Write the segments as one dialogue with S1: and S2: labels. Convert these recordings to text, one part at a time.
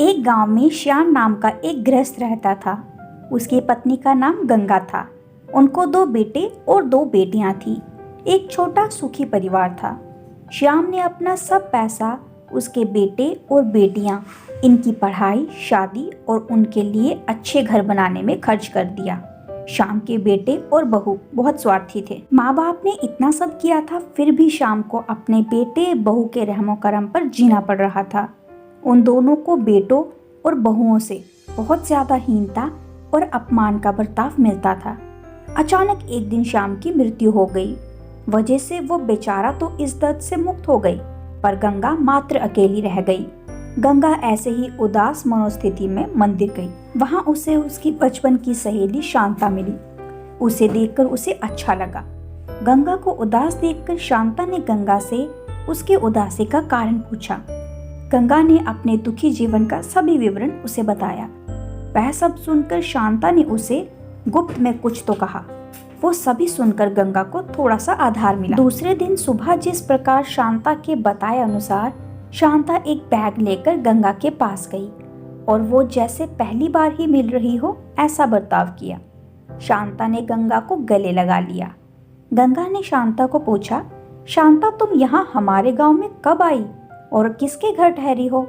S1: एक गांव में श्याम नाम का एक गृहस्थ रहता था। उसकी पत्नी का नाम गंगा था। उनको 2 बेटे और 2 बेटियां थीं। एक छोटा सुखी परिवार था। श्याम ने अपना सब पैसा उसके बेटे और बेटियां, इनकी पढ़ाई, शादी और उनके लिए अच्छे घर बनाने में खर्च कर दिया। श्याम के बेटे और बहू बहुत स्वार्थी थे। माँ बाप ने इतना सब किया था, फिर भी श्याम को अपने बेटे बहू के रहमो करम पर जीना पड़ रहा था। उन दोनों को बेटों और बहुओं से बहुत ज्यादा हीनता और अपमान का बर्ताव मिलता था। अचानक एक दिन श्याम की मृत्यु हो गई। वजह से वो बेचारा तो इस दर्द से मुक्त हो गई, पर गंगा मात्र अकेली रह गई। गंगा ऐसे ही उदास मनोस्थिति में मंदिर गई। वहां उसे उसकी बचपन की सहेली शांता मिली। उसे देखकर उसे अच्छा लगा। गंगा को उदास देखकर शांता ने गंगा से उसके उदासी का कारण पूछा। गंगा ने अपने दुखी जीवन का सभी विवरण उसे बताया। वह सब सुनकर शांता ने उसे गुप्त में कुछ तो कहा। वो सभी सुनकर गंगा को थोड़ा सा आधार मिला। दूसरे दिन सुबह जिस प्रकार शांता के बताए अनुसार शांता एक बैग लेकर गंगा के पास गई और वो जैसे पहली बार ही मिल रही हो ऐसा बर्ताव किया। शांता ने गंगा को गले लगा लिया। गंगा ने शांता को पूछा, शांता तुम यहाँ हमारे गांव में कब आई और किसके घर ठहरी हो?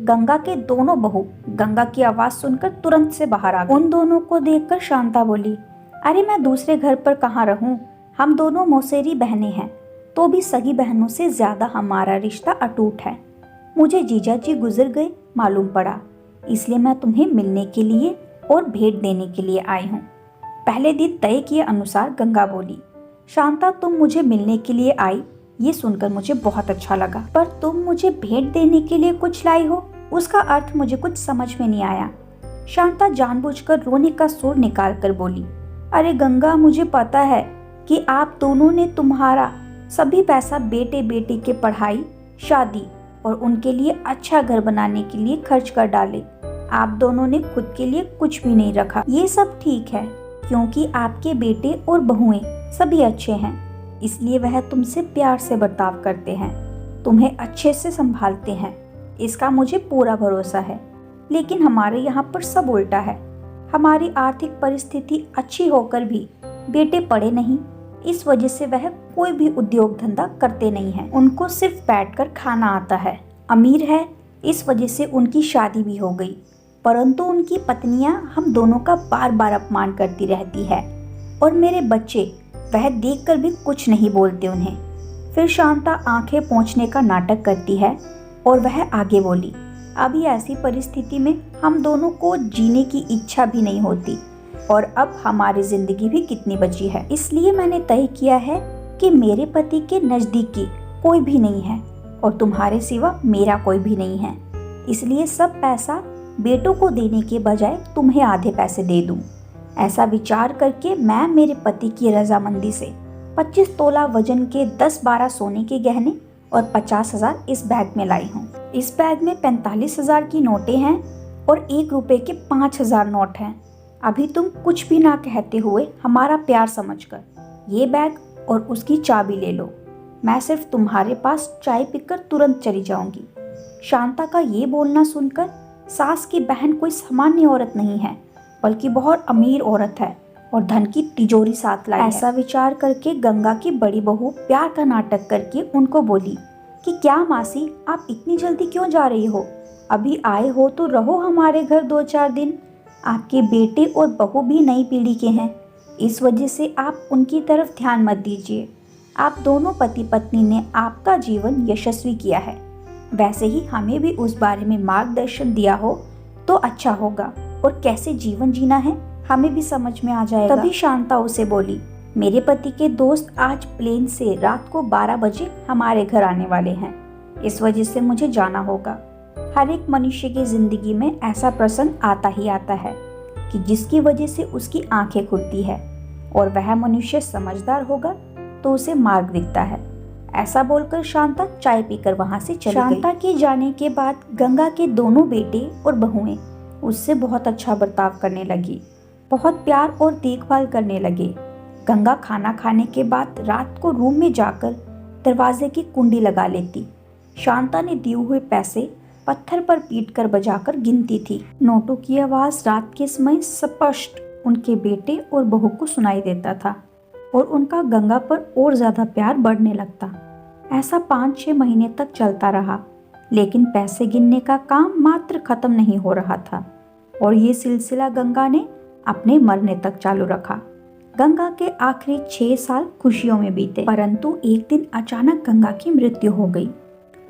S1: गंगा के दोनों बहू गंगा की आवाज सुनकर तुरंत से बाहर आ गई। उन दोनों को देखकर शांता बोली, अरे मैं दूसरे घर पर कहाँ रहूं? हम दोनों मौसेरी बहनें हैं, तो भी सगी बहनों से ज्यादा हमारा रिश्ता अटूट है। मुझे जीजा जी गुजर गए मालूम पड़ा, इसलिए मैं तुम्हें मिलने के लिए और भेंट देने के लिए आई हूँ। पहले दिन तय किए अनुसार गंगा बोली, शांता तुम मुझे मिलने के लिए आई, ये सुनकर मुझे बहुत अच्छा लगा, पर तुम मुझे भेंट देने के लिए कुछ लाई हो, उसका अर्थ मुझे कुछ समझ में नहीं आया। शांता जानबूझकर रोने का सुर निकाल कर बोली, अरे गंगा मुझे पता है कि आप दोनों ने तुम्हारा सभी पैसा बेटे बेटी के पढ़ाई, शादी और उनके लिए अच्छा घर बनाने के लिए खर्च कर डाले। आप दोनों ने खुद के लिए कुछ भी नहीं रखा। ये सब ठीक है क्योंकि आपके बेटे और बहुएं सभी अच्छे हैं, इसलिए वह तुमसे प्यार से बर्ताव करते हैं, तुम्हें अच्छे से संभालते हैं, इसका मुझे पूरा भरोसा है। लेकिन हमारे यहाँ पर सब उल्टा है। हमारी आर्थिक परिस्थिति अच्छी होकर भी बेटे पढ़े नहीं, इस वजह से वह कोई भी उद्योग धंधा करते नहीं हैं। उनको सिर्फ बैठकर खाना आता है। अमीर है, इस वजह से उनकी शादी भी हो गई, परंतु उनकी पत्नियां हम दोनों का बार बार अपमान करती रहती है और मेरे बच्चे वह देखकर भी कुछ नहीं बोलते उन्हें। फिर शांता आंखें पोंछने का नाटक करती है और वह आगे बोली, अभी ऐसी परिस्थिति में हम दोनों को जीने की इच्छा भी नहीं होती और अब हमारी जिंदगी भी कितनी बची है। इसलिए मैंने तय किया है कि मेरे पति के नजदीकी कोई भी नहीं है और तुम्हारे सिवा मेरा कोई भी नहीं है, इसलिए सब पैसा बेटों को देने के बजाय तुम्हें आधे पैसे दे दूं। ऐसा विचार करके मैं मेरे पति की रजामंदी से 25 तोला वजन के 10-12 सोने के गहने और 50,000 इस बैग में लाई हूँ। इस बैग में 45,000 की नोटें हैं और 1 रुपए के 5,000 नोट हैं। अभी तुम कुछ भी ना कहते हुए हमारा प्यार समझकर ये बैग और उसकी चाबी ले लो। मैं सिर्फ तुम्हारे पास चाय पीकर तुरंत चली जाऊंगी। शांता का ये बोलना सुनकर सास की बहन कोई सामान्य औरत नहीं है, बल्कि बहुत अमीर औरत है और धन की तिजोरी साथ लाई है। ऐसा विचार करके गंगा की बड़ी बहू प्यार का नाटक करके उनको बोली कि क्या मासी, आप इतनी जल्दी क्यों जा रही हो? अभी आए हो तो रहो हमारे घर 2-4 दिन। आपके बेटे और बहू भी नई पीढ़ी के हैं, इस वजह से आप उनकी तरफ ध्यान मत दीजिए। आप दोनों पति पत्नी ने आपका जीवन यशस्वी किया है, वैसे ही हमें भी उस बारे में मार्गदर्शन दिया हो तो अच्छा होगा और कैसे जीवन जीना है हमें भी समझ में आ जाएगा। तभी शांता उसे बोली, मेरे पति के दोस्त आज प्लेन से रात को 12 बजे हमारे घर आने वाले हैं, इस वजह से मुझे जाना होगा। हर एक मनुष्य की जिंदगी में ऐसा प्रसंग आता ही आता है कि जिसकी वजह से उसकी आंखें खुलती है और वह मनुष्य समझदार होगा तो उसे मार्ग दिखता है। ऐसा बोलकर शांता चाय पीकर वहां से चली गई। शांता के जाने के बाद गंगा के दोनों बेटे और बहुएं उससे बहुत अच्छा बर्ताव करने लगी, बहुत प्यार और देखभाल करने लगे। गंगा खाना खाने के बाद रात को रूम में जाकर दरवाजे की कुंडी लगा लेती। शांता ने दिए हुए पैसे पत्थर पर पीटकर बजाकर गिनती थी। नोटों की आवाज रात के समय स्पष्ट उनके बेटे और बहू को सुनाई देता था और उनका गंगा पर और ज्यादा प्यार बढ़ने लगता। ऐसा 5-6 महीने तक चलता रहा, लेकिन पैसे गिनने का काम मात्र खत्म नहीं हो रहा था और ये सिलसिला गंगा ने अपने मरने तक चालू रखा। गंगा के आखिरी 6 साल खुशियों में बीते, परंतु एक दिन अचानक गंगा की मृत्यु हो गई।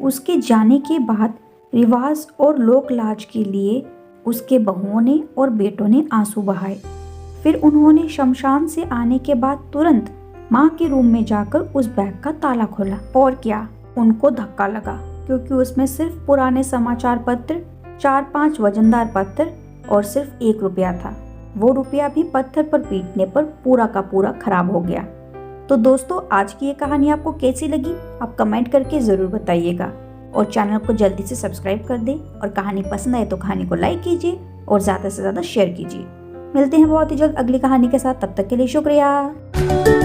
S1: उसके जाने के बाद रिवाज और लोक लाज के लिए उसके बहुओं ने और बेटों ने आंसू बहाए। फिर उन्होंने शमशान से आने के बाद तुरंत माँ के रूम में जाकर उस बैग का ताला खोला और क्या, उनको धक्का लगा क्योंकि उसमें सिर्फ पुराने समाचार पत्र, 4-5 वजनदार पत्र और सिर्फ 1 रुपया था। वो रुपया भी पत्थर पर पीटने पर पूरा का पूरा खराब हो गया। तो दोस्तों, आज की ये कहानी आपको कैसी लगी आप कमेंट करके ज़रूर बताइएगा और चैनल को जल्दी से सब्सक्राइब कर दें और कहानी पसंद आए तो कहानी को लाइक कीजिए और ज़्यादा से ज़्यादा शेयर कीजिए। मिलते हैं बहुत ही जल्द अगली कहानी के साथ, तब तक के लिए शुक्रिया।